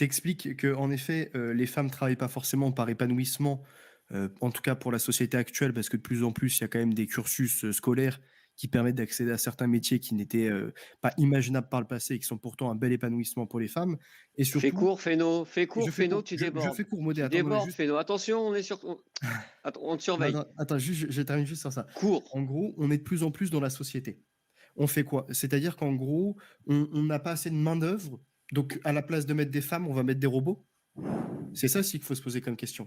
t'explique qu'en effet, les femmes travaillent pas forcément par épanouissement, en tout cas pour la société actuelle, parce que de plus en plus, il y a quand même des cursus, scolaires qui permettent d'accéder à certains métiers qui n'étaient, pas imaginables par le passé et qui sont pourtant un bel épanouissement pour les femmes et surtout Fais je court, fais Féno, court, tu je débordes. fais court, modé, Tu attends, non mais débordes, juste Féno. Attention, on est sur on te non, surveille. non, attends, juste je termine juste sur ça. Cours. En gros, on est de plus en plus dans la société. On fait quoi? C'est-à-dire qu'en gros, on n'a pas assez de main-d'œuvre, donc à la place de mettre des femmes, on va mettre des robots? C'est ça aussi qu'il faut se poser comme question.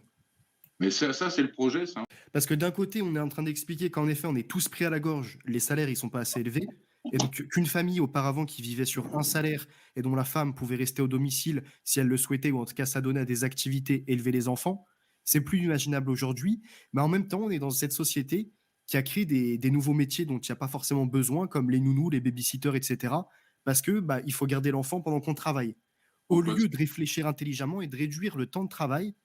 Mais ça c'est le projet, ça. Parce que d'un côté, on est en train d'expliquer qu'en effet, on est tous pris à la gorge, les salaires, ils sont pas assez élevés, et donc qu'une famille auparavant qui vivait sur un salaire et dont la femme pouvait rester au domicile si elle le souhaitait, ou en tout cas s'adonner à des activités, élever les enfants, c'est plus imaginable aujourd'hui. Mais en même temps, on est dans cette société qui a créé des nouveaux métiers dont il n'y a pas forcément besoin, comme les nounous, les babysitters, etc. Parce que bah, il faut garder l'enfant pendant qu'on travaille. Au lieu de réfléchir intelligemment et de réduire le temps de travail,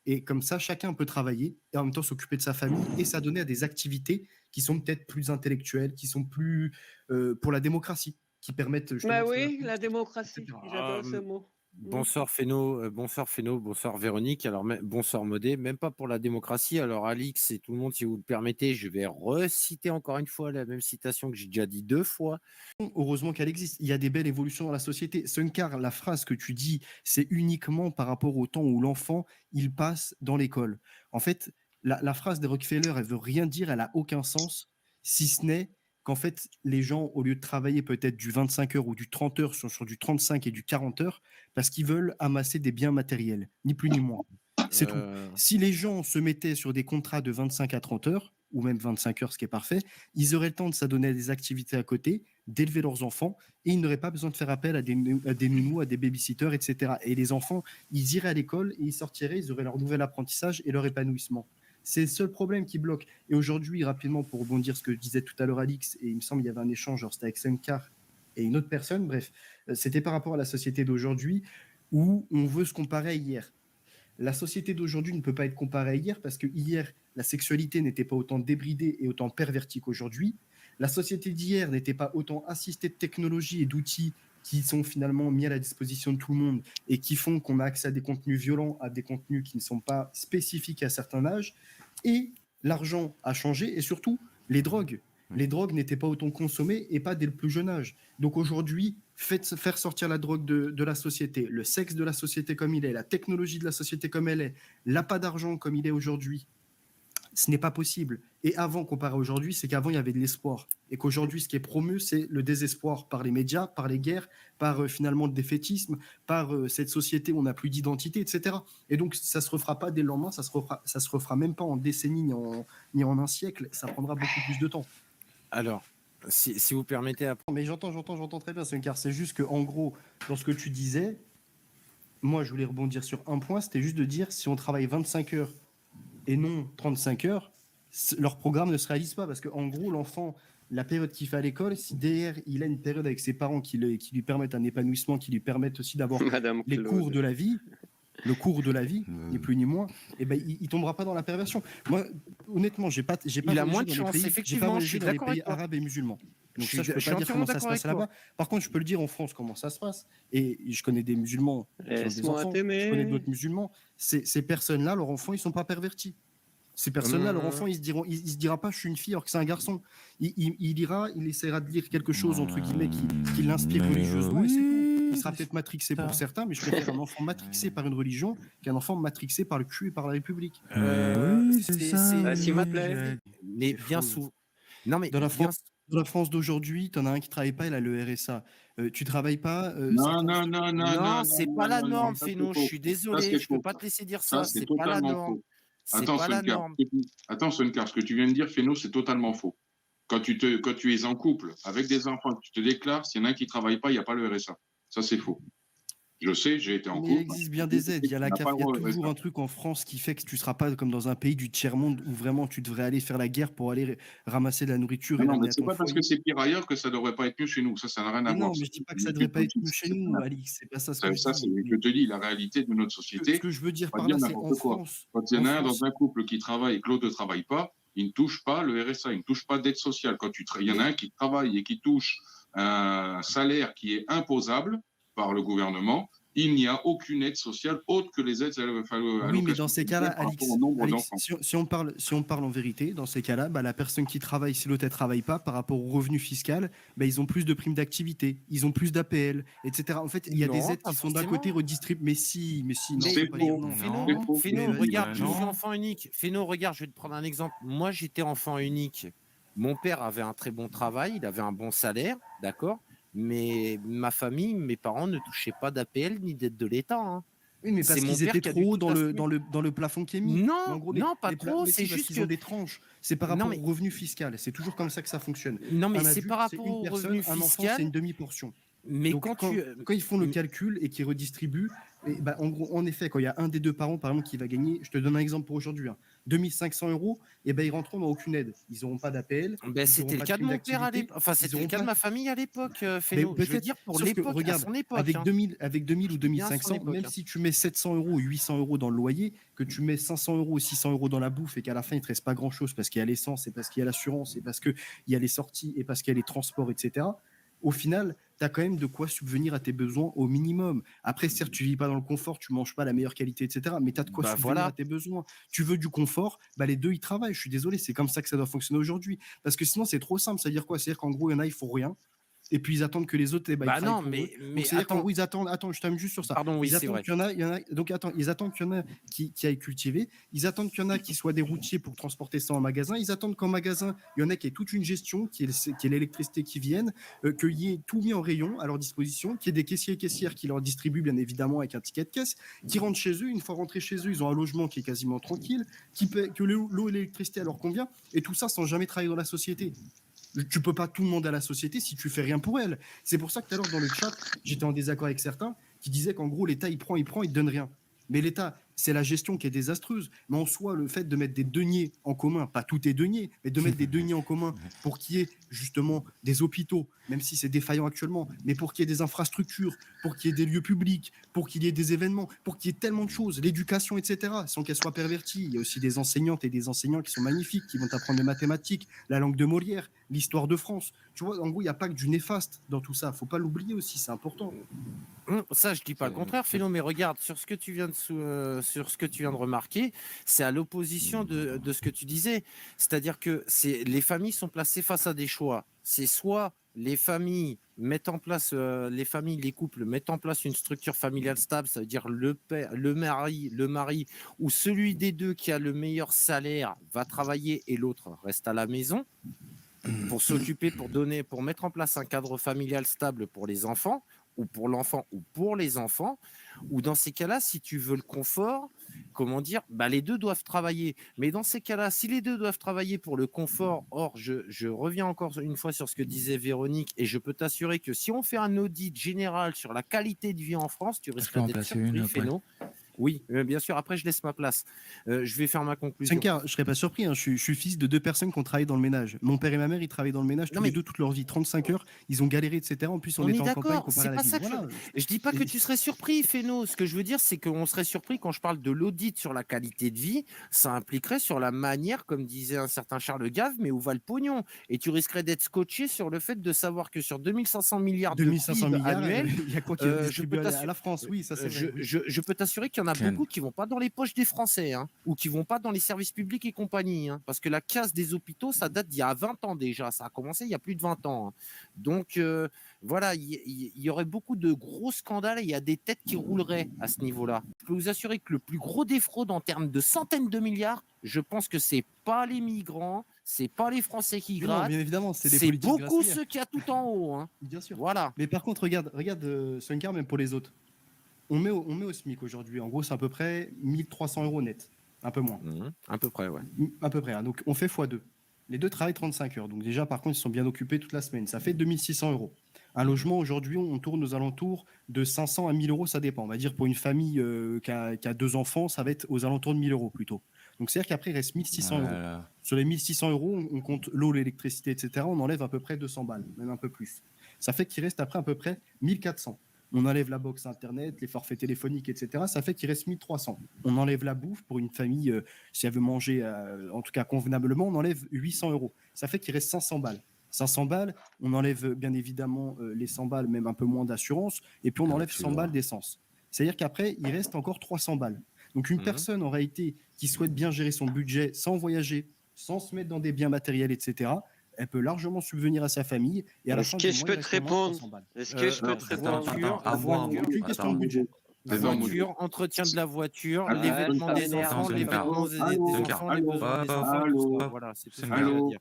et comme ça, chacun peut travailler et en même temps s'occuper de sa famille et s'adonner à des activités qui sont peut-être plus intellectuelles, qui sont plus pour la démocratie, qui permettent justement Bah de faire la oui, la politique, démocratie, etc. j'adore ce mot. Mmh. Bonsoir Féno, bonsoir Véronique, alors bonsoir Modé, même pas pour la démocratie. Alors Alix et tout le monde, si vous le permettez, je vais reciter encore une fois la même citation que j'ai déjà dit 2 fois. Heureusement qu'elle existe. Il y a des belles évolutions dans la société. Sunkar, la phrase que tu dis, c'est uniquement par rapport au temps où l'enfant, il passe dans l'école. En fait, la phrase de Rockefeller, elle veut rien dire, elle a aucun sens, si ce n'est qu'en fait, les gens, au lieu de travailler peut-être du 25 heures ou du 30 heures, sont sur du 35 et du 40 heures parce qu'ils veulent amasser des biens matériels, ni plus ni moins. C'est tout. Si les gens se mettaient sur des contrats de 25 à 30 heures, ou même 25 heures, ce qui est parfait, ils auraient le temps de s'adonner à des activités à côté, d'élever leurs enfants, et ils n'auraient pas besoin de faire appel à des nounous, à des babysitters, etc. Et les enfants, ils iraient à l'école et ils sortiraient, ils auraient leur nouvel apprentissage et leur épanouissement. C'est le seul problème qui bloque. Et aujourd'hui, rapidement, pour rebondir ce que disait tout à l'heure Alix, et il me semble qu'il y avait un échange, genre c'était avec Senkar et une autre personne, bref, c'était par rapport à la société d'aujourd'hui où on veut se comparer à hier. La société d'aujourd'hui ne peut pas être comparée à hier parce que hier, la sexualité n'était pas autant débridée et autant pervertie qu'aujourd'hui. La société d'hier n'était pas autant assistée de technologies et d'outils qui sont finalement mis à la disposition de tout le monde et qui font qu'on a accès à des contenus violents, à des contenus qui ne sont pas spécifiques à certains âges. Et l'argent a changé et surtout les drogues. Les drogues n'étaient pas autant consommées et pas dès le plus jeune âge. Donc aujourd'hui, faire sortir la drogue de la société, le sexe de la société comme il est, la technologie de la société comme elle est, l'appât d'argent comme il est aujourd'hui, ce n'est pas possible. Et avant, comparé à aujourd'hui, c'est qu'avant, il y avait de l'espoir. Et qu'aujourd'hui, ce qui est promu, c'est le désespoir par les médias, par les guerres, par finalement le défaitisme, par cette société où on n'a plus d'identité, etc. Et donc, ça ne se refera pas dès le lendemain, ça se refera même pas en décennies ni en un siècle. Ça prendra beaucoup plus de temps. Alors, si vous permettez... Mais j'entends très bien, car c'est juste qu'en gros, dans ce que tu disais, moi, je voulais rebondir sur un point, c'était juste de dire, si on travaille 25 heures et non 35 heures, leur programme ne se réalise pas. Parce qu'en gros, l'enfant, la période qu'il fait à l'école, si derrière, il a une période avec ses parents qui lui permettent un épanouissement, qui lui permettent aussi d'avoir les cours de la vie, le cours de la vie, ni plus ni moins, et ben il tombera pas dans la perversion. Moi, honnêtement, j'ai pas il a moins de chance, effectivement, je suis dans les d'accord pays avec toi. arabes et musulmans. Donc ça, je peux je suis pas dire comment entièrement ça se d'accord passe avec toi. là-bas. Par contre, je peux le dire en France comment ça se passe. Et je connais des musulmans qui ont des Laisse-moi enfants. Je connais t'aimer. d'autres musulmans. Ces personnes-là, leurs enfants, ils sont pas pervertis. Ces personnes-là, leur enfant, il se dira pas, je suis une fille alors que c'est un garçon. Il ira, il essaiera de lire quelque chose, entre guillemets, qui l'inspire religieusement, et c'est tout. Il sera peut-être matrixé pour certains, mais je préfère un enfant matrixé par une religion qu'un enfant matrixé par le cul et par la République. Oui, c'est ça. S'il vous plaît. Mais bien souvent. Non, mais Dans la France d'aujourd'hui, t'en as un qui travaille pas, il a le RSA. Tu travailles pas, Non, non, non, non, non, non, non, c'est non, pas la non, non, norme, ça c'est Féno. Je faux. suis Ça désolé, c'est je peux faux. pas te laisser dire Ça ça. c'est C'est pas la totalement norme. faux. C'est Attends, pas la Sonkar. norme. Attends, Sonkar, ce que tu viens de dire, Féno, c'est totalement faux. Quand tu es en couple avec des enfants, que tu te déclares, s'il y en a un qui travaille pas, il n'y a pas le RSA. Ça c'est faux. Je sais, j'ai été en Mais il couple. existe bien des aides. Il y a toujours un truc en France qui fait que tu seras pas comme dans un pays du tiers-monde où vraiment tu devrais aller faire la guerre pour aller ramasser de la nourriture et Non, mais l'amener à c'est ton pas parce foyer. que c'est pire ailleurs que ça devrait pas être mieux chez nous. Ça n'a rien à Mais voir. non, mais je dis pas que ça devrait pas être mieux chez nous, Alix. C'est pas ça ce que je dis. Je te dis la réalité de notre Ce société. que je veux dire Pas par dire là, c'est en n'importe quoi. France. Quand il y en a un France, dans un couple qui travaille et que l'autre ne travaille pas, il ne touche pas le RSA, il ne touche pas d'aide sociale. Il y en a un qui travaille et qui touche un salaire qui est imposable par le gouvernement, il n'y a aucune aide sociale autre que les aides Oui, mais dans ces cas-là, par rapport Alix, au nombre Alix, d'enfants. si on parle en vérité, dans ces cas-là, bah, la personne qui travaille, si l'autre ne travaille pas, par rapport au revenu fiscal, bah, ils ont plus de primes d'activité, ils ont plus d'APL, etc. En fait, il y a des Non, aides pas qui sont d'un côté forcément. redistribuées. Mais si, non, C'est faut pas dire faux. non. Féno, C'est faux. Féno, Mais regarde, je vas-y, suis non. enfant unique. Féno, regarde, je vais te prendre un exemple. Moi, j'étais enfant unique. Mon père avait un très bon travail, il avait un bon salaire, d'accord? Mais ma famille, mes parents ne touchaient pas d'APL ni d'aide de l'État, hein. Oui, mais C'est parce mon qu'ils père étaient qui a dû trop tout dans assumer. le plafond qui est mis. Mais en Non, gros, non, pas trop. mais C'est si, parce juste qu'ils ont que des tranches. C'est par non, rapport mais au revenu fiscal. C'est toujours comme ça que ça fonctionne. non, mais Un c'est adulte, par c'est rapport une au personne, revenu un enfant, c'est fiscal. une demi-portion. Mais Donc, quand tu quand ils font le calcul et qu'ils redistribuent, et bah, en gros, en effet, quand il y a un des deux parents, par exemple, qui va gagner, je te donne un exemple pour aujourd'hui, 2500 euros, et ben ils rentreront dans aucune aide. Ils n'auront pas d'APL, ben, ils n'auront c'était le pas de cas de prime mon père à d'activité, l'époque. Enfin, ils c'était le n'auront cas de pas. ma famille à l'époque, Mais Féno. Je veux peut-être, dire pour sauf que l'époque, à regarde, son époque, avec hein. 2000, avec 2000 ou Je dis bien à son 2500, époque, même hein. si tu mets 700 euros ou 800 euros dans le loyer, que tu mets 500 euros ou 600 euros dans la bouffe et qu'à la fin il te reste pas grand chose parce qu'il y a l'essence et parce qu'il y a l'assurance et parce qu'il y a les sorties et parce qu'il y a les transports, etc. Au final, tu as quand même de quoi subvenir à tes besoins au minimum. Après, certes, tu vis pas dans le confort, tu manges pas la meilleure qualité, etc. Mais tu as de quoi Bah subvenir à voilà. tes besoins. Tu veux du confort, bah les deux, ils travaillent. Je suis désolé, c'est comme ça que ça doit fonctionner aujourd'hui. Parce que sinon, c'est trop simple. C'est-à-dire quoi? C'est-à-dire qu'en gros, il y en a, ils font rien. Et puis ils attendent que les autres, eh ben, ils Bah travaillent non, pour eux. Donc mais c'est-à-dire qu'en attends, gros, ils attendent. Attends, je t'amuse juste sur ça. pardon, oui, Ils c'est attendent vrai. qu'il y en a, donc attends, ils attendent qu'il y en a qui aillent cultiver. Ils attendent qu'il y en a qui soient des routiers pour transporter ça en magasin. Ils attendent qu'en magasin, il y en a qui aient toute une gestion, qui est l'électricité qui vienne, qu'il y ait tout mis en rayon à leur disposition, qu'il y ait des caissiers et caissières qui leur distribuent bien évidemment avec un ticket de caisse, qui rentrent chez eux. Une fois rentrés chez eux, ils ont un logement qui est quasiment tranquille, que l'eau et l'électricité leur convient, et tout ça sans jamais travailler dans la société. Tu peux pas tout demander à la société si tu fais rien pour elle. C'est pour ça que tout à l'heure dans le chat, j'étais en désaccord avec certains qui disaient qu'en gros l'État il prend, il te donne rien. Mais l'État, c'est la gestion qui est désastreuse. Mais en soi, le fait de mettre des deniers en commun, pas tout est denier, mais de mettre des deniers en commun pour qu'il y ait justement des hôpitaux, même si c'est défaillant actuellement, mais pour qu'il y ait des infrastructures, pour qu'il y ait des lieux publics, pour qu'il y ait des événements, pour qu'il y ait tellement de choses, l'éducation, etc., sans qu'elle soit pervertie. Il y a aussi des enseignantes et des enseignants qui sont magnifiques, qui vont apprendre les mathématiques, la langue de Molière, l'histoire de France. Tu vois, en gros, il n'y a pas que du néfaste dans tout ça. Il ne faut pas l'oublier aussi, c'est important. Ça, je dis pas le contraire, Féno, mais regarde, sur ce que tu viens de remarquer, c'est à l'opposition de ce que tu disais. C'est-à-dire que les familles sont placées face à des choix. C'est soit les familles mettent en place, les couples mettent en place une structure familiale stable, ça veut dire le père, le mari, ou celui des deux qui a le meilleur salaire va travailler et l'autre reste à la maison pour s'occuper, pour mettre en place un cadre familial stable pour les enfants, ou pour l'enfant, ou pour les enfants, ou dans ces cas-là, si tu veux le confort, comment dire, bah, les deux doivent travailler. Mais dans ces cas-là, si les deux doivent travailler pour le confort, or, je reviens encore une fois sur ce que disait Véronique, et je peux t'assurer que si on fait un audit général sur la qualité de vie en France, tu risquerais d'être surpris, Féno. Oui, bien sûr. Après, je laisse ma place. Je vais faire ma conclusion. Senkar, je ne serais pas surpris. Hein. Je suis fils de deux personnes qui ont travaillé dans le ménage. Mon père et ma mère, ils travaillaient dans le ménage tous les deux toute leur vie, 35 heures. Ils ont galéré, etc. En plus, on était en campagne comparé à la ville. Voilà. Je dis pas que tu serais surpris, Féno. Ce que je veux dire, c'est qu'on serait surpris quand je parle de l'audit sur la qualité de vie. Ça impliquerait sur la manière, comme disait un certain Charles Gave, mais où va le pognon. Et tu risquerais d'être scotché sur le fait de savoir que sur 2500 milliards de PIB annuels, il y a quoi qui est distribué à la France. Oui, ça c'est vrai. Je peux t'assurer qu'il y en a beaucoup qui vont pas dans les poches des Français, hein, ou qui vont pas dans les services publics et compagnie, hein, parce que la casse des hôpitaux, ça date d'il y a 20 ans déjà, ça a commencé il y a plus de 20 ans. Hein. Donc voilà, il y aurait beaucoup de gros scandales et il y a des têtes qui rouleraient à ce niveau-là. Je peux vous assurer que le plus gros des fraudes en termes de centaines de milliards, je pense que c'est pas les migrants, c'est pas les Français qui grattent, non, bien évidemment, c'est beaucoup ceux qui a tout en haut. Hein. Bien sûr. Voilà. Mais par contre, regarde Senkar, même pour les autres. On met au SMIC aujourd'hui. En gros, c'est à peu près 1300 euros net. Un peu moins. À peu près, ouais. À peu près. Hein. Donc, on fait x2. Les deux travaillent 35 heures. Donc, déjà, par contre, ils sont bien occupés toute la semaine. Ça fait 2600 euros. Un logement, aujourd'hui, on tourne aux alentours de 500 à 1000 euros. Ça dépend. On va dire pour une famille qui a deux enfants, ça va être aux alentours de 1000 euros plutôt. Donc, c'est-à-dire qu'après, il reste 1600 euros. Sur les 1600 euros, on compte l'eau, l'électricité, etc. On enlève à peu près 200 balles, même un peu plus. Ça fait qu'il reste après à peu près 1400. On enlève la box internet, les forfaits téléphoniques, etc. Ça fait qu'il reste 1300. On enlève la bouffe pour une famille, si elle veut manger, en tout cas convenablement, on enlève 800 euros. Ça fait qu'il reste 500 balles. 500 balles, on enlève bien évidemment les 100 balles, même un peu moins d'assurance, et puis on enlève 100 balles d'essence. C'est-à-dire qu'après, il reste encore 300 balles. Donc une personne, en réalité, qui souhaite bien gérer son budget sans voyager, sans se mettre dans des biens matériels, etc., elle peut largement subvenir à sa famille. Et à la Est-ce fin que du je mois, peux il te reste au moins répondre 300 balles. Est-ce que je peux te répondre la voiture, C'est une question de budget. voiture, entretien de la voiture, Attends, les Ouais, vêtements ça des m'énerve. enfants, les Duncan. vêtements des Duncan. enfants, les besoins des enfants, Allô. tout ça. Voilà, c'est tout ce que j'ai à Allô. dire.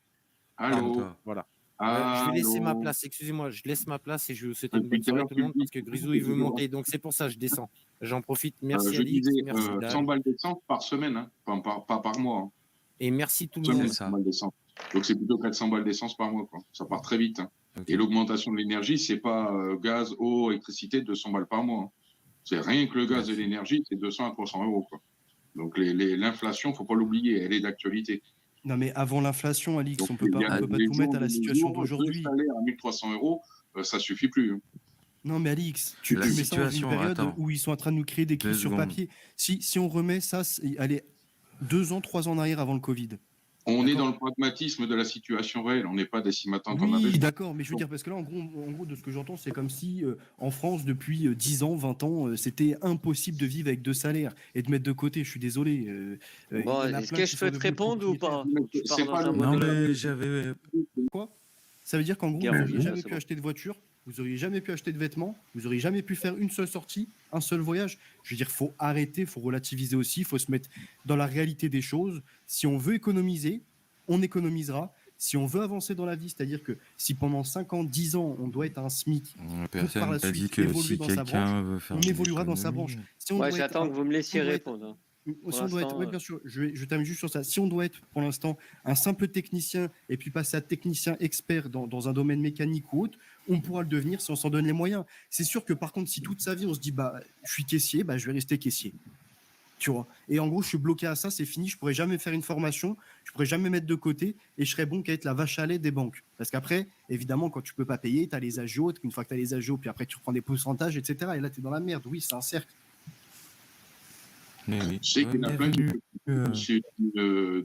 Allô. Voilà. Je vais laisser ma place, excusez-moi, je laisse ma place et je vais vous souhaiter une bonne soirée tout le monde parce que Grisou il veut monter, donc c'est pour ça que je descends. J'en profite, merci Je Alix, disais merci 100 Dan, balles d'essence par semaine, hein, pas par mois. Hein. et merci tout le Semaine, monde. C'est ça. 100 balles d'essence. Donc c'est plutôt 400 balles d'essence par mois. Quoi. Ça part très vite. Hein. Ok. Et l'augmentation de l'énergie, c'est pas gaz, eau, électricité, 200 balles par mois. Hein. C'est rien que le gaz et l'énergie, c'est 200 à 300 euros. Quoi. Donc l'inflation, faut pas l'oublier, elle est d'actualité. Non, mais avant l'inflation, Alix, Donc, on peut pas les tout jours mettre à la de nos situation jours, d'aujourd'hui. Deux salaires à 1300 euros, ça suffit plus. Hein. Non, mais Alix, tu La mets ça dans une situation, période attends. où ils sont en train de nous créer des crises 2 sur secondes. papier. Si on remet ça, allez, 2 ans, 3 ans en arrière avant le Covid. On est D'accord. dans le pragmatisme de la situation réelle. On n'est pas des cimatins qu'on avait. Oui, d'accord, mais je veux dire, parce que là, en gros de ce que j'entends, c'est comme si en France, depuis 10 ans, 20 ans, c'était impossible de vivre avec 2 salaires et de mettre de côté. Je suis désolé. Bon, il y en a est-ce plein que qui je sont peux te devenus répondre ou pas propriétaires. Je C'est pars pas dans un le- Non, monologue. mais j'avais. Quoi? Ça veut dire qu'en gros, Guerre, vous n'auriez ouais, jamais c'est pu bon. acheter de voiture, vous n'auriez jamais pu acheter de vêtements, vous n'auriez jamais pu faire une seule sortie, un seul voyage. Je veux dire, faut arrêter, faut relativiser aussi, faut se mettre dans la réalité des choses. Si on veut économiser, on économisera. Si on veut avancer dans la vie, c'est-à-dire que si pendant 5 ans, 10 ans, on doit être à un SMIC, par Personne la t'a dit suite que évoluer si dans sa quelqu'un veut faire on des évoluera dans sa économies- branche. Si on Moi, doit être j'attends que vous me laissiez on doit être- répondre. hein. si on doit être, l'instant, oui, bien sûr, je termine juste sur ça. Si on doit être pour l'instant un simple technicien et puis passer à technicien expert dans un domaine mécanique ou autre, on pourra le devenir si on s'en donne les moyens. C'est sûr que par contre, si toute sa vie on se dit bah je suis caissier, bah je vais rester caissier. Tu vois. Et en gros, je suis bloqué à ça, c'est fini, je pourrais jamais faire une formation, je pourrais jamais mettre de côté et je serais bon qu'à être la vache à lait des banques. Parce qu'après, évidemment, quand tu peux pas payer, tu as les agios, une fois que tu as les agios, puis après tu reprends des pourcentages, etc. Et là, tu es dans la merde. Oui, c'est un cercle. Mais oui. Je sais qu'il y en a plein qui Bienvenue. issus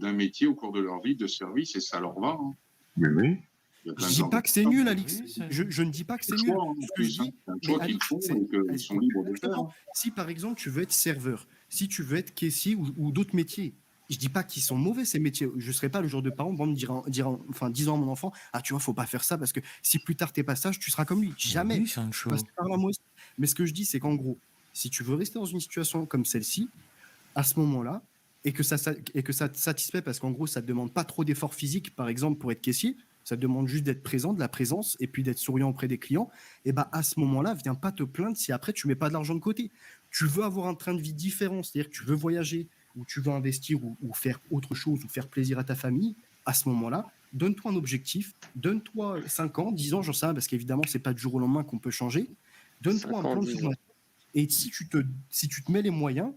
d'un métier au cours de leur vie, de service, et ça leur va. Hein. Mais oui. Il y a plein Je de dis gens pas de- que c'est nul, Alix. Oui, ça- Je ne dis pas que c'est C'est nul. un choix, hein, Ce en que je plus, hein. dis, C'est un mais choix qu'ils Alix, font c'est- et qu'ils sont libres de faire. Exactement. hein. Si par exemple tu veux être serveur, si tu veux être caissier ou d'autres métiers, je dis pas qu'ils sont mauvais ces métiers. Je serais pas le genre de parent qui me disant à mon enfant, ah tu vois, faut pas faire ça parce que si plus tard t'es pas sage, tu seras comme lui. Jamais. Oui, Sancho. Passe par là, moi aussi. Mais ce que je dis, c'est qu'en gros, si tu veux rester dans une situation comme celle-ci, à ce moment-là, et que ça te satisfait parce qu'en gros, ça te demande pas trop d'efforts physiques, par exemple, pour être caissier, ça te demande juste d'être présent, de la présence, et puis d'être souriant auprès des clients, et bah à ce moment-là, viens pas te plaindre si après tu mets pas de l'argent de côté. Tu veux avoir un train de vie différent, c'est-à-dire que tu veux voyager, ou tu veux investir, ou faire autre chose, ou faire plaisir à ta famille, à ce moment-là, donne-toi un objectif, donne-toi 5 ans, 10 ans, j'en sais rien, parce qu'évidemment, c'est pas du jour au lendemain qu'on peut changer. Donne-toi 5 un ans, plan de 10 ans. formation. Et si tu te mets les moyens,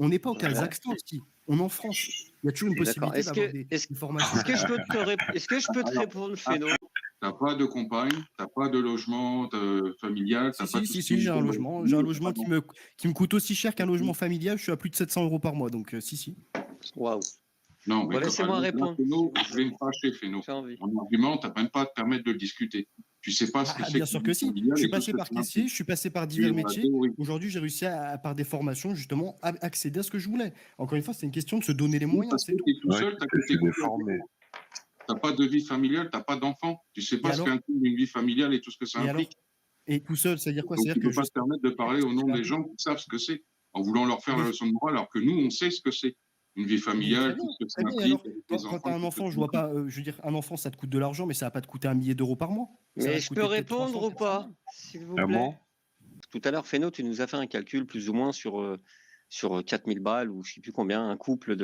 on n'est pas au Kazakhstan aussi, on est en France. Il y a toujours une D'accord. possibilité Est-ce d'avoir que, des formations. est-ce que je peux te répondre, Féno T'as pas de compagne, t'as pas de logement familial, t'as pas tout ce Si, qui j'ai un est- logement. J'ai un logement qui me coûte aussi cher qu'un logement familial. Je suis à plus de 700 euros par mois, donc si. Waouh, Non, mais Bon, laissez-moi répondre. Féno, je vais me fâcher, Féno. j'ai envie. Mon argument, t'as même pas à te permettre de le discuter. Tu sais pas ce que c'est. Bien sûr que si. familial Je suis et tout passé ce par que ça caissier, implique. je suis passé par Tu es divers dans la métiers. théorie. Aujourd'hui, j'ai réussi par des formations, justement, à accéder à ce que je voulais. Encore une fois, c'est une question de se donner les moyens. Parce C'est que tout. t'es tout Ouais, seul, t'as je que suis tes déformé. T'as pas de vie familiale, t'as pas d'enfant. Tu sais pas Et ce alors qu'est une vie familiale et tout ce que ça Et alors implique. Et tout seul, c'est-à-dire quoi? Donc C'est-à-dire tu que peux pas te permettre de parler au nom des gens qui savent ce que c'est, en voulant leur faire la leçon de morale, alors que nous, on sait ce que c'est. Une vie familiale, tout ce que ça Très bien, implique. alors, avec les quand tu as enfants, un tout ce enfant, que je ça vois implique. pas, je veux dire, un enfant, ça te coûte de l'argent, mais ça va pas te coûter 1 millier d'euros par mois. Ça va Mais te je coûter peux peut-être répondre 300, ou pas, s'il vous Ah plaît bon? Tout à l'heure, Féno, tu nous as fait un calcul plus ou moins sur 4000 balles ou je sais plus combien, un couple.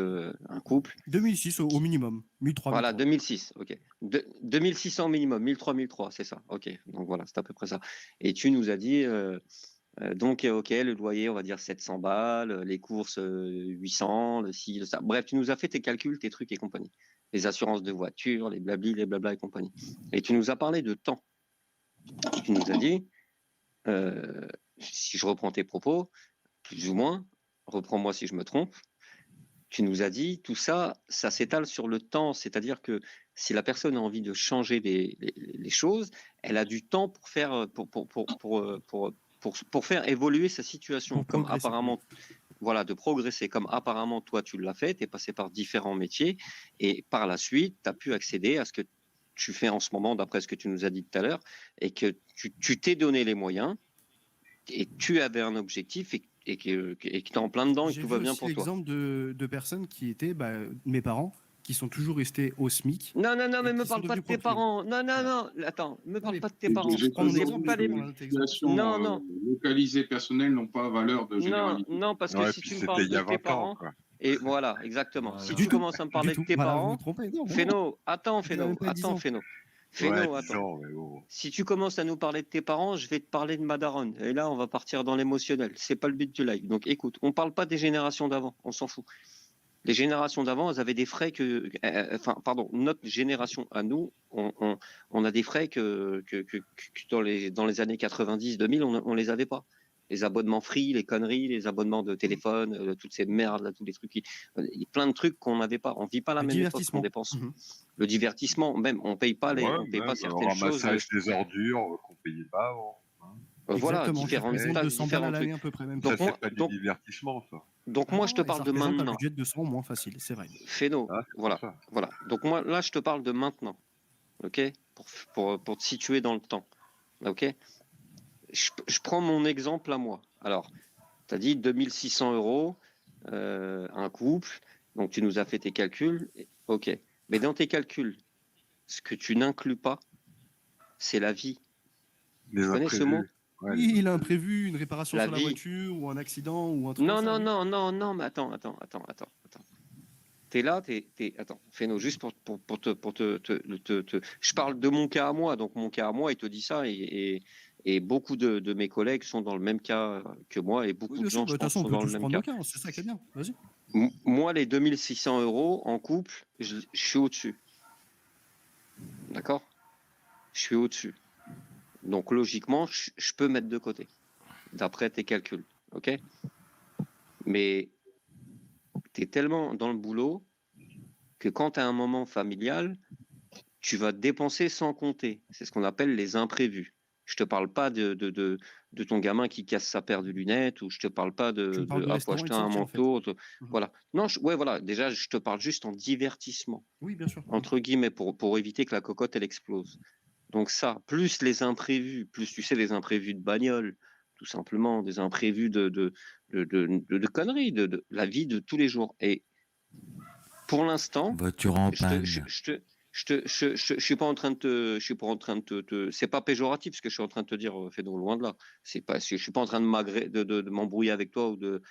2006 au minimum, 1300. Voilà, 2006, ok. 2600 minimum, 1300, 1300, c'est ça, ok. Donc voilà, c'est à peu près ça. Et tu nous as dit, donc, ok, le loyer, on va dire 700 balles, les courses 800, le ci, le ça. Bref, tu nous as fait tes calculs, tes trucs et compagnie. Les assurances de voiture, les blabli, les blabla et compagnie. Et tu nous as parlé de temps. Tu nous as dit, si je reprends tes propos, plus ou moins, reprends-moi si je me trompe, tu nous as dit tout ça, ça s'étale sur le temps, c'est-à-dire que si la personne a envie de changer les choses, elle a du temps pour faire, pour pour faire évoluer sa situation, Pour comme progresser. apparemment, voilà, de progresser, comme apparemment toi tu l'as fait, tu es passé par différents métiers, et par la suite, tu as pu accéder à ce que tu fais en ce moment, d'après ce que tu nous as dit tout à l'heure, et que tu t'es donné les moyens, et tu avais un objectif, et que tu es en plein dedans, et que J'ai tout vu va bien aussi pour toi. l'exemple de personnes qui étaient mes parents, qui sont toujours restés au SMIC Non, et mais me qui sont parle pas de devenus tes proprios. parents. Non, Voilà. attends, me Non, parle mais pas de tes Et parents. je j'ai prends mon toujours C'est exemple, dit pas je que les... prends les un autre exemple. situations Non, localisées personnelles n'ont pas valeur de généralité. non, parce que Ouais, si puis tu me c'était parles il y de a tes 20 ans, parents, quoi. et voilà, exactement. Si Voilà. Du tu tout, commences à me du parler de tout. tes Voilà, vous vous parents, trompez. Non, non, Féno, attends, il a même pas 10 ans. Féno. Ouais, 10 Attends. ans, mais bon. Si tu commences à nous parler de tes parents, je vais te parler de ma daronne. Et là, on va partir dans l'émotionnel. C'est pas le but du live. Donc écoute, on parle pas des générations d'avant, on s'en fout. Les générations d'avant, elles avaient des frais notre génération à nous, on a des frais que dans les années 90, 2000, on les avait pas. Les abonnements free, les conneries, les abonnements de téléphone, toutes ces merdes, là, tous les trucs, il y a plein de trucs qu'on n'avait pas. On vit pas la Le même époque qu'on divertissement. dépense. Mhm. Le divertissement, même, on paye pas Ouais, on paye pas même certaines choses. ramassage des ordures qu'on payait pas avant. Hein. Voilà, Exactement, qui différentes représente taxes, 200 balles à différents l'année trucs. à peu près, même Ça, Donc plus. c'est pas du divertissement, ça. Ah moi, je te non, et ça parle de représente un maintenant. budget de 200 moins facile, c'est vrai. Féno, Ah, c'est voilà, pour ça. voilà. Donc moi, là, je te parle de maintenant, ok, pour te situer dans le temps, ok. Je prends mon exemple à moi. Alors, tu as dit 2600 euros, un couple, donc tu nous as fait tes calculs, ok. Mais dans tes calculs, ce que tu n'inclus pas, c'est la vie. Les Tu connais ce mot? imprévus. Ouais, Oui, il a imprévu une réparation La sur la vie. voiture ou un accident ou un truc Non, comme ça. non, mais attends. T'es là, attends, Féno, juste pour te. Je parle de mon cas à moi, donc mon cas à moi, il te dit ça, et beaucoup de mes collègues sont dans le même cas que moi, et Oui, beaucoup bien de sûr, gens, de je toute pense, façon, on sont peut dans le tous même prendre cas. nos cas, c'est ça qui est bien. Vas-y. Moi, les 2600 euros en couple, je suis au-dessus. D'accord? Je suis au-dessus. Donc, logiquement, je peux mettre de côté, d'après tes calculs. OK? Mais tu es tellement dans le boulot que quand tu as un moment familial, tu vas dépenser sans compter. C'est ce qu'on appelle les imprévus. Je te parle pas de ton gamin qui casse sa paire de lunettes, ou je te parle pas Tu me parles de faut restaurant et acheter de un sortie, en fait. manteau. Mhm. Voilà. Non, ouais, voilà. Déjà, je te parle juste en divertissement, Oui, bien sûr. entre guillemets, pour éviter que la cocotte, elle explose. Donc ça, plus les imprévus, plus tu sais, les imprévus de bagnole, tout simplement, des imprévus de conneries, de la vie de tous les jours. Et pour l'instant, Voiture en je panne. suis pas en train de te, je suis pas en train de c'est pas péjoratif ce que je suis en train de te dire, Fédor, loin de là. C'est pas, je suis pas en train de m'embrouiller avec toi ou de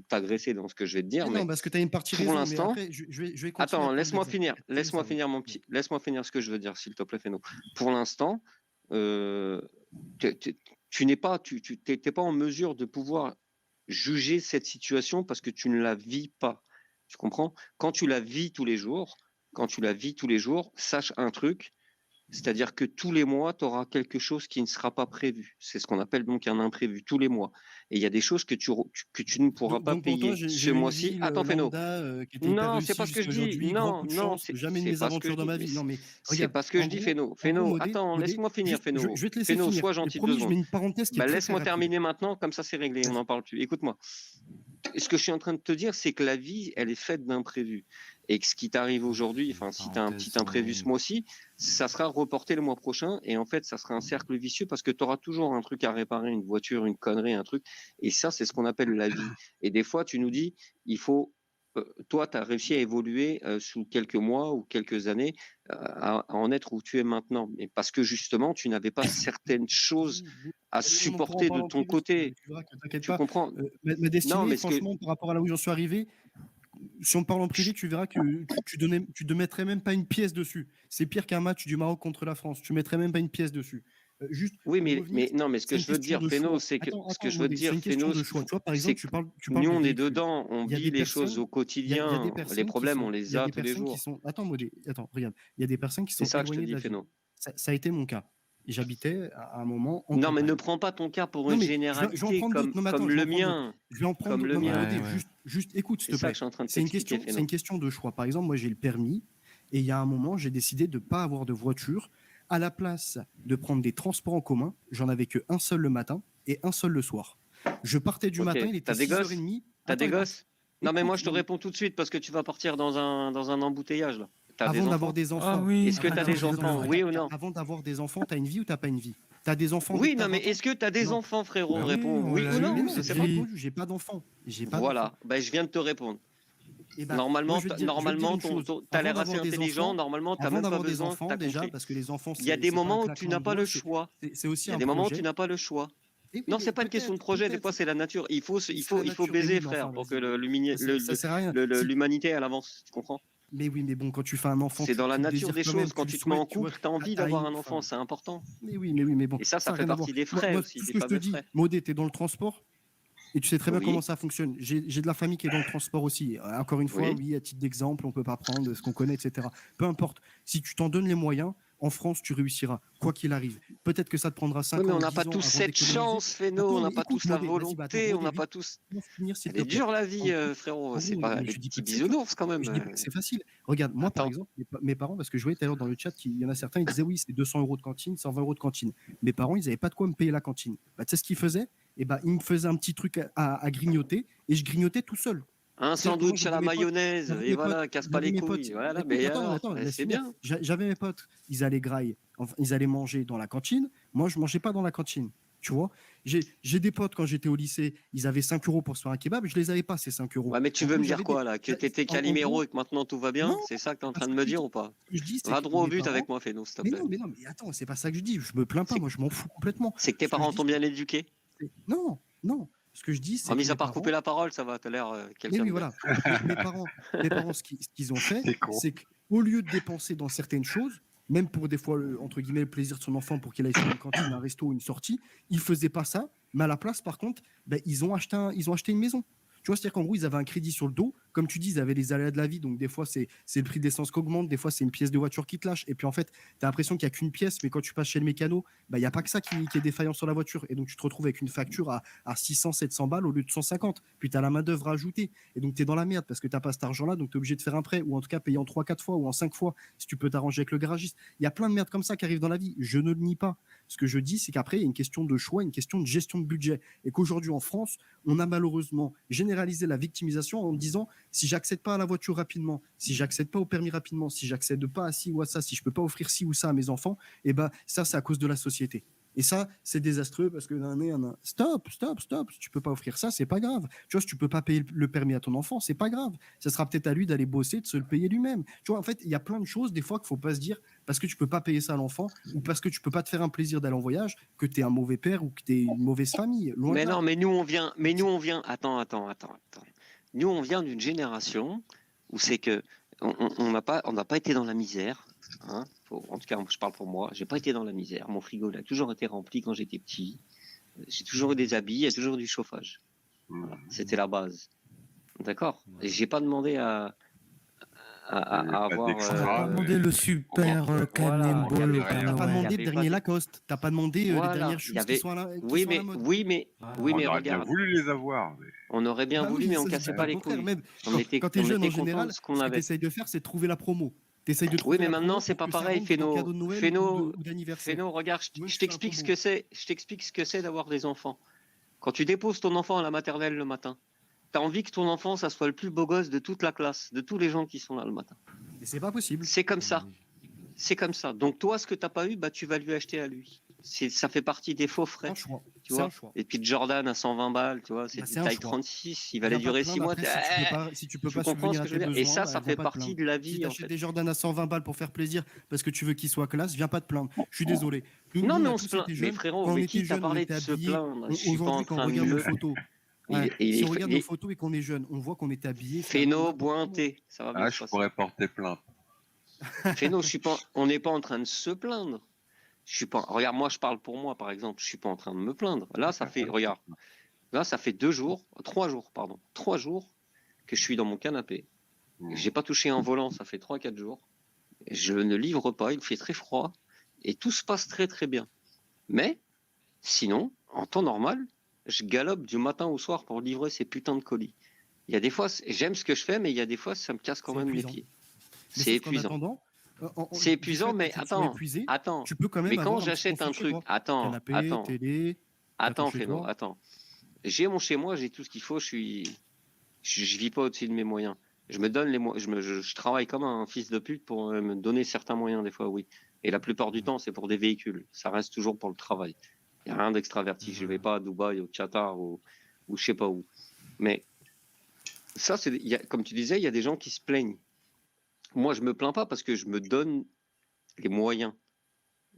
t'agresser dans ce que je vais te dire, Mais non, mais parce que tu as une partie pour raison, mais l'instant, après, je vais continuer à attends, prendre laisse-moi l'exemple. finir, Je te laisse avant. laisse-moi finir ce que je veux dire, s'il te plaît, Fédor. Pour l'instant, tu n'es pas, t'es pas en mesure de pouvoir juger cette situation parce que tu ne la vis pas. Tu comprends? Quand tu la vis tous les jours, sache un truc, c'est-à-dire que tous les mois, tu auras quelque chose qui ne sera pas prévu. C'est ce qu'on appelle donc un imprévu, tous les mois. Et il y a des choses que tu ne pourras pas Donc pour toi, payer j'ai ce eu une mois-ci. vie Attends, Féno. lambda qui était hyper Non, c'est réussie pas ce que jusqu'à je dis. aujourd'hui. Grand coup de Non, chance, jamais de c'est pas ce que mésaventure je dans dis. ma Mais vie. Non, mais c'est regarde, pas ce que je dis, Féno. Féno, Modé, attends, laisse-moi finir, juste, je Féno. vais te laisser Féno, finir. sois Mais gentil 2 promis, je secondes. mets une parenthèse qui est très, très Laisse-moi rapide. terminer maintenant, comme ça c'est réglé, on Vas-y. n'en parle plus. Écoute-moi. Ce que je suis en train de te dire, c'est que la vie, elle est faite d'imprévus. Et que ce qui t'arrive aujourd'hui, enfin, si tu as un petit imprévu ce mois-ci, ça sera reporté le mois prochain. Et en fait, ça sera un cercle vicieux parce que tu auras toujours un truc à réparer, une voiture, une connerie, un truc. Et ça, c'est ce qu'on appelle la vie. Et des fois, tu nous dis, il faut. Toi, tu as réussi à évoluer sous quelques mois ou quelques années à en être où tu es maintenant. Mais parce que justement, tu n'avais pas certaines choses Oui, oui. à On en pourra en supporter de parler en ton privé si tu veux. côté. Tu verras que t'inquiète Tu pas. comprends? Ma Non, destinée, mais ce que. franchement, par rapport à là où j'en suis arrivé, si on parle en privé, tu verras que tu ne mettrais même pas une pièce dessus. C'est pire qu'un match du Maroc contre la France. Tu mettrais même pas une pièce dessus. Juste Oui, pour revenir, non, mais ce c'est que une je veux te question dire, de Féno, choix. c'est que Attends, ce que attends, je veux te Modé, c'est dire, une question Féno, de choix. Tu vois, par c'est exemple, que tu parles nous, de on est véhicules. dedans, on Il y a vit des les choses personnes, au il y a des quotidien, les personnes qui problèmes, sont, on il les y a a des tous les personnes qui jours. sont. Attends, Modé, attends, regarde. Il y a des personnes qui C'est sont ça que je te éloignées de dis, la ville. Féno. Ça a été mon cas. Et j'habitais à un moment en Non, mais ne campagne. prends pas ton cas pour Non, une mais je vais en généralité prendre d'autres. Non, mais attends, comme je vais le en prendre d'autres. mien. Je vais en prendre Comme d'autres. le Non, mais mien. Modé, Ouais. juste écoute, s'il C'est te ça plaît. que je suis en train de C'est une t'expliquer, question, c'est Féno. une question de choix. Par exemple, moi, j'ai le permis et il y a un moment, j'ai décidé de ne pas avoir de voiture. À la place de prendre des transports en commun, j'en avais qu'un seul le matin. et un seul le soir. Je partais du Ok. matin, il était T'as des gosses 6h30. T'as des Attends, gosses Non, mais moi, je te écoute, réponds tout de suite parce que tu vas partir dans un embouteillage, là. T'as des avant enfants d'avoir des Ah enfants, oui. Est-ce que avant t'as des d'avoir enfants attends, Oui ou regarde, non avant d'avoir des enfants, t'as une vie ou t'as pas une vie? T'as des enfants dès Oui, que t'as non, mais 20 ans? est-ce que t'as des Non. enfants, frérot Bah oui, Réponds on oui l'a ou non, Mais eu, non, je j'ai sais pas. répondu, j'ai pas d'enfants. J'ai pas d'enfants. Voilà, ben, je viens de te répondre. Et bah, moi, je vais te dire Normalement, une chose. t'as Avant l'air assez d'avoir des intelligent, enfants, normalement, t'as avant même pas d'avoir des besoin, enfants, t'as déjà, compris. parce que les enfants, Il y a des c'est pas un moments où tu claquement n'as de pas doigts, le choix. c'est aussi Il y a un des moments où projet. tu n'as pas le choix. Et oui, Non, mais c'est pas une question de peut-être, projet, des peut-être. fois c'est la nature. Il faut C'est la nature. Mais baiser, oui, mais frère, enfin, pour que vas-y. Ça sert à rien. Si- l'humanité elle avance, tu comprends? Mais oui, mais bon, quand tu fais un enfant, C'est dans la tu le nature désires des quand même, choses. Quand tu le tu te mets en souhaites, tu vois. couple, t'as envie T'as d'avoir une- un enfant, enfin, c'est important. mais oui, mais bon, Et ça ça n'a fait rien à voir. partie des Moi, frais moi, aussi, tout ce des que je te fameux dis, frais. Modé, t'es dans le transport et tu sais très bien Oui. comment ça fonctionne. J'ai de la famille qui est dans le transport aussi. Encore une fois, Oui. oui, à titre d'exemple, on peut pas prendre ce qu'on connaît, etc. Peu importe. Si tu t'en donnes les moyens, en France, tu réussiras, quoi qu'il arrive. Peut-être que ça te prendra 5 Oui, mais ans, on n'a 10 pas ans tous avant cette d'économiser. chance, Féno, Attends, on n'a mais pas écoute, tous la Modé, vas-y, bah, attends, volonté, on Modé, n'a vite, pas tous. laisse finir, s'il Elle te est plaît. dure la vie, En frérot. en C'est gros, pas je des te dis petits pas que c'est dur. bisounours quand même. Je dis pas que c'est facile. Regarde, moi, par Attends. exemple, mes parents, parce que je voyais tout à l'heure dans le chat qu'il y en a certains, ils disaient oui, c'est 200 euros de cantine, 120 euros de cantine. Mes parents, ils n'avaient pas de quoi me payer la cantine. Bah, tu sais ce qu'ils faisaient? Eh ben, ils me faisaient un petit truc à grignoter et je grignotais tout seul. Un C'est-à-dire que moi, sandwich à la mayonnaise, j'avais et mes potes, voilà, casse pas j'avais les mes potes. couilles. Voilà, Écoute, mais attends, alors, attends, laisse c'est finir. bien. J'avais mes potes, ils allaient grailler, enfin, ils allaient manger dans la cantine. Moi, je mangeais pas dans la cantine. Tu vois, j'ai des potes quand j'étais au lycée, ils avaient 5 euros pour se faire un kebab, je les avais pas ces 5 euros. Ouais, mais tu En veux gros, me dire j'avais quoi là? Que t'étais en Calimero gros, et que maintenant tout va bien? non, C'est ça que t'es en parce train de que me dire ou pas? ce que je dis, c'est Va que droit au mes but avec parents. moi, Féno, s'il te Mais plaît. non, mais attends, c'est pas ça que je dis. Je me plains pas, C'est moi, je m'en fous complètement. c'est que tes Ce que je parents dis, t'ont bien éduqué? non, non. Ce que je dis, c'est que Mis à mes part couper parents. la parole, ça va, t'as l'air Mais quelqu'un oui, de bien. voilà. Mes parents, ce qu'ils ont fait, C'est con. c'est qu'au lieu de dépenser dans certaines choses, même pour des fois, entre guillemets, le plaisir de son enfant pour qu'il aille sur une cantine, un resto ou une sortie, ils faisaient pas ça. Mais à la place, par contre, ben, ils ont acheté une maison. Tu vois, c'est-à-dire qu'en gros, ils avaient un crédit sur le dos. Comme tu dis, ils avaient les aléas de la vie. Donc, des fois, c'est le prix d'essence qui augmente. Des fois, c'est une pièce de voiture qui te lâche. Et puis, en fait, tu as l'impression qu'il n'y a qu'une pièce. Mais quand tu passes chez le mécano, il n'y a pas que ça qui est défaillant sur la voiture. Et donc, tu te retrouves avec une facture à 600, 700 balles au lieu de 150. Puis, tu as la main-d'œuvre ajoutée. Et donc, tu es dans la merde parce que tu n'as pas cet argent-là. Donc, tu es obligé de faire un prêt ou en tout cas payer en 3, 4 fois ou en 5 fois si tu peux t'arranger avec le garagiste. Il y a plein de merde comme ça qui arrive dans la vie. Je ne le nie pas. Ce que je dis, c'est qu'après, il y a une question de choix, une question de gestion de budget. Et qu'aujourd'hui, en France, on a malheureusement généralisé la victimisation en disant si j'accède pas à la voiture rapidement, si j'accède pas au permis rapidement, si j'accède pas à ci ou à ça, si je peux pas offrir ci ou ça à mes enfants, et ben ça c'est à cause de la société. Et ça c'est désastreux parce que stop, si tu peux pas offrir ça, c'est pas grave. Tu vois, si tu peux pas payer le permis à ton enfant, c'est pas grave. Ça sera peut-être à lui d'aller bosser, de se le payer lui-même. Tu vois, en fait, il y a plein de choses des fois qu'il faut pas se dire parce que tu peux pas payer ça à l'enfant ou parce que tu peux pas te faire un plaisir d'aller en voyage que tu es un mauvais père ou que tu es une mauvaise famille. Loin Mais de là. non, mais nous on vient. Attends. Nous on vient d'une génération où c'est que on n'a pas été dans la misère. Hein. En tout cas, je parle pour moi. J'ai pas été dans la misère. Mon frigo il a toujours été rempli quand j'étais petit. J'ai toujours eu des habits, il y a toujours eu du chauffage. Voilà. C'était la base. D'accord. Et j'ai pas demandé à avoir. d'extra. On a pas demandé le super Voilà. Cannon Il y Ball avait au rien. Père T'as pas Il y Noël. demandé avait le pas dernier de- Lacoste, t'as pas demandé Voilà. les dernières Il choses y avait- qui sont à la, qui Oui, sont à mais la mode. oui, mais Voilà. mais On aurait bien regarde, voulu les avoir. Mais... on aurait bien Bah voulu, oui, mais on ça, je dis cassait pas pas le les contraire, couilles. même On était quand t'es on jeune était en contents général, de ce qu'on ce que avait. tu essayes de faire, c'est de trouver la promo. Tu essayes de Oui, trouver mais la maintenant promo c'est pour pas que ça pareil, rentre dans ton Féno. cadeau de Noël Féno, ou d'anniversaire. Féno, regarde, Moi, je je fais un t'explique ce peu que c'est. Je t'explique ce que c'est d'avoir des enfants. Quand tu déposes ton enfant à la maternelle le matin, tu as envie que ton enfant, ça soit le plus beau gosse de toute la classe, de tous les gens qui sont là le matin. Et c'est pas possible. C'est comme ça. C'est comme ça. Donc toi, ce que t'as pas eu, bah tu vas lui acheter à lui. Ça fait partie des faux C'est frais. un choix. Tu C'est vois. un choix. Et puis Jordan à 120 balles, tu vois, c'est Bah, du c'est un taille choix. 36, il va Viens aller pas te durer plaindre 6 mois. après si tu peux Tu pas comprends ce subvenir que à je veux tes dire. Et besoins, ça viens fait pas te partie plaindre. de la Si vie en t'achètes fait. des Jordan à 120 balles pour faire plaisir parce que tu veux qu'ils soient classe, viens pas te plaindre. Je suis désolé. Nous, Non, on mais a on se tous plaint. été Mais jeunes. frérot, Quand on mais était qui t'a jeunes, on parlé était de se habillés. plaindre? Je suis pas en Aujourd'hui, quand on train de regarde nos me. photos, si on regarde nos photos et qu'on est jeune, on voit qu'on était habillés. Féno, bois un thé, ça va bien Ah, se je passer. pourrais porter plainte. Féno, on n'est pas en train de se plaindre. Je suis pas. Regarde, moi, je parle pour moi, par exemple. Je suis pas en train de me plaindre. Là, regarde. Là, ça fait 3 jours que je suis dans mon canapé. J'ai pas touché un volant, ça fait 3-4 jours. Je ne livre pas, il fait très froid et tout se passe très très bien. Mais sinon, en temps normal, je galope du matin au soir pour livrer ces putains de colis. Il y a des fois, j'aime ce que je fais, mais il y a des fois, ça me casse quand C'est même les épuisant. pieds. Mais C'est sauf qu'en épuisant. attendant, C'est épuisant, mais tu sois attends, épuisé, attends. tu peux quand même Mais quand avoir un petit j'achète un confort chez truc, toi. attends, Canapé, télé. T'as ton Attends, chez Féno, toi. attends. J'ai mon chez moi, j'ai tout ce qu'il faut, je vis pas au-dessus de mes moyens. Je me donne les moyens, je travaille comme un fils de pute pour me donner certains moyens, des fois, oui. Et la plupart du temps, c'est pour des véhicules. Ça reste toujours pour le travail. Il n'y a rien d'extraverti. Je vais pas à Dubaï, au Qatar ou je sais pas où. Mais ça, comme tu disais, il y a des gens qui se plaignent. Moi, je me plains pas parce que je me donne les moyens.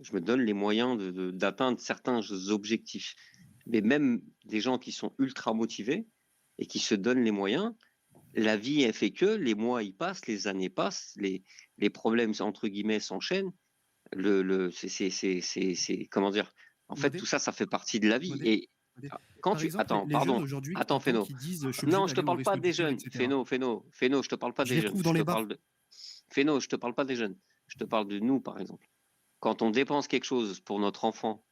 Je me donne les moyens d'atteindre certains objectifs. Mais même des gens qui sont ultra motivés et qui se donnent les moyens, la vie, elle fait que les mois, ils passent, les années passent, les problèmes, entre guillemets, s'enchaînent. Comment dire? En fait, Modé, tout ça, ça fait partie de la vie. modé, Et modé. quand Par exemple, attends, les jeunes pardon, aujourd'hui, attends, t'entends Féno. qui disent je suis obligé Non, je te d'aller au parle pas resto des du cœur, jeunes. etc. Féno, je te parle pas Je des les jeunes. retrouve dans Je te les bars. parle de Féno, je te parle pas des jeunes. Je te parle de nous, par exemple. Quand on dépense quelque chose pour notre enfant,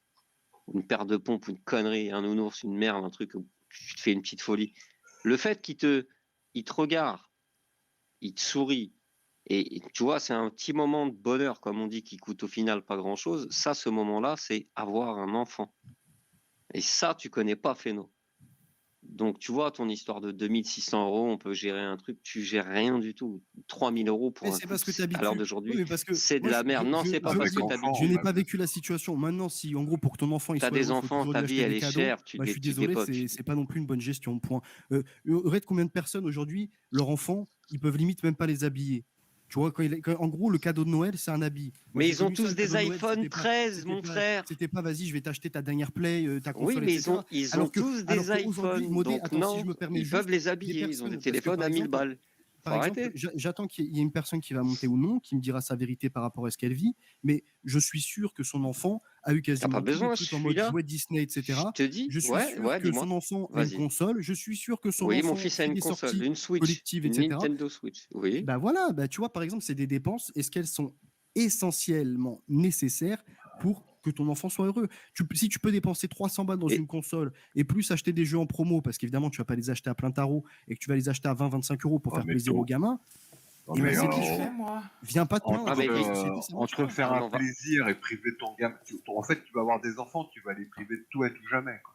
une paire de pompes, une connerie, un nounours, une merde, un truc, tu te fais une petite folie. Le fait il te regarde, il te sourit, et tu vois, c'est un petit moment de bonheur, comme on dit, qui coûte au final pas grand-chose. Ça, ce moment-là, c'est avoir un enfant. Et ça, tu connais pas, Féno. Donc, tu vois, ton histoire de 2600 euros, on peut gérer un truc, tu gères rien du tout. 3000 euros Mais pour un c'est parce que couple, à l'heure Oui, d'aujourd'hui, mais parce que c'est de moi, la merde. Non, c'est pas parce Avec que tu enfant, je n'ai même. pas vécu la situation. Maintenant, si en gros pour que ton enfant il as soit des heureux, il faut enfants, toujours ta lui vie, acheter elle des est cadeaux. chère, Bah, je suis tu désolé, dépotes. c'est pas non plus une bonne gestion. Point. Regarde combien de personnes aujourd'hui, leurs enfants, ils peuvent limite même pas les habiller. Tu vois, en gros, le cadeau de Noël, c'est un habit. Moi, Mais j'ai ils ont connu ça, tous le des cadeau de Noël, iPhone 13, mon frère. c'était pas, vas-y, je vais t'acheter ta dernière Play, ta Oui, console, mais etc. ils ont Alors tous des qu'aujourd'hui, iPhones, Modé, donc attends, si je non, me permets ils peuvent juste, les des habiller. Ils ont des personnes, parce que téléphones à 1000 balles. Faut par exemple, arrêter. j'attends qu'il y ait une personne qui va monter ou non, qui me dira sa vérité par rapport à ce qu'elle vit, mais je suis sûr que son enfant a eu T'as pas quasiment tous les besoin, je trucs en suis mode là. jouet Disney, Je etc. te dis, Je suis ouais, sûr que dis-moi. son enfant a une Vas-y. console, je suis sûr que son Oui, mon enfant fils a fait une des console, sorties une Switch, collectives, une etc. Nintendo Switch. Oui. Ben voilà, ben tu vois, par exemple, c'est des dépenses, est-ce qu'elles sont essentiellement nécessaires pour que ton enfant soit heureux? Si tu peux dépenser 300 balles dans Et une console et plus acheter des jeux en promo, parce qu'évidemment, tu vas pas les acheter à plein tarot et que tu vas les acheter à 20-25 euros pour Oh, faire mais plaisir aux tôt. gamins, Non, et ben mais c'est Comment tout. je fais, moi? Viens pas te plaindre. Ah, mais La et- société, ça marche entre pas. faire Ah, mais un on va. plaisir et priver ton gamin, en fait, tu vas avoir des enfants, tu vas les priver de tout et tout jamais, quoi.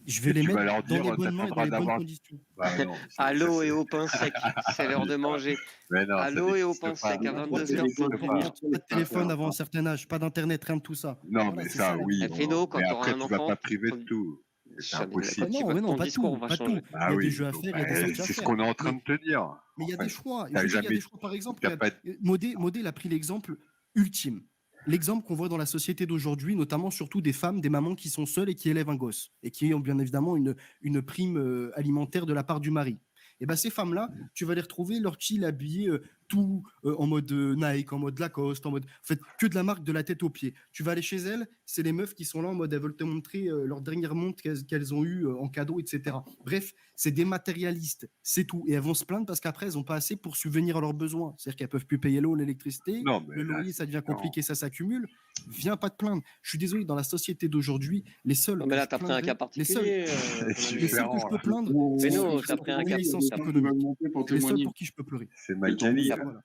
Je vais Et les tu vas mettre leur dans dire, les bonnes mains et dans t'attendras les bonnes d'avoir. conditions. Bah non, À ça, l'eau c'est. et au pain sec, c'est l'heure de manger. Mais non, À ça l'eau et au n'existe pain pas. sec à Pas de droit de 22h. n'existe téléphone, pas. pas de téléphone avant un certain âge, pas d'internet, rien de tout ça. Non, Voilà, mais c'est ça ça, la oui. vie. Féno, quand Mais tu auras après, un tu vas enfant, pas priver de tout. C'est impossible. Mais non, ton pas discours tout, va pas tout. changer. Ah Il y a des oui, jeux à donc, faire, il y a des sorties à c'est ce faire. qu'on est en train de te dire. Mais il y a En des fait, choix. Je t'as veux dire, il y a jamais. des choix. Par exemple, T'as pas. Modé, il a pris l'exemple ultime. L'exemple qu'on voit dans la société d'aujourd'hui, notamment surtout des femmes, des mamans qui sont seules et qui élèvent un gosse et qui ont bien évidemment une prime alimentaire de la part du mari. Et ben ces femmes-là, tu vas les retrouver leur chill habillés tout en mode Nike, en mode Lacoste, en fait que de la marque de la tête aux pieds. Tu vas aller chez elles, c'est les meufs qui sont là en mode elles veulent te montrer leur dernière montre qu'elles ont eue en cadeau, etc. Bref, c'est des matérialistes, c'est tout. Et elles vont se plaindre parce qu'après elles n'ont pas assez pour subvenir à leurs besoins. C'est-à-dire qu'elles peuvent plus payer l'eau, l'électricité, Non, mais le là, loyer, ça devient différent. compliqué, ça s'accumule. Viens pas te plaindre. Je suis désolé, dans la société d'aujourd'hui, les seuls Non, que mais là, je t'as pris un cas plaindrais, les seuls, particulier. C'est les seuls que je différent, peux là. plaindre, c'est Féno, ceux qui t'as sont pris un en cas. renaissance Qui va économique. monter pour C'est les seuls témoigner. pour qui je peux pleurer. C'est Magali. Voilà.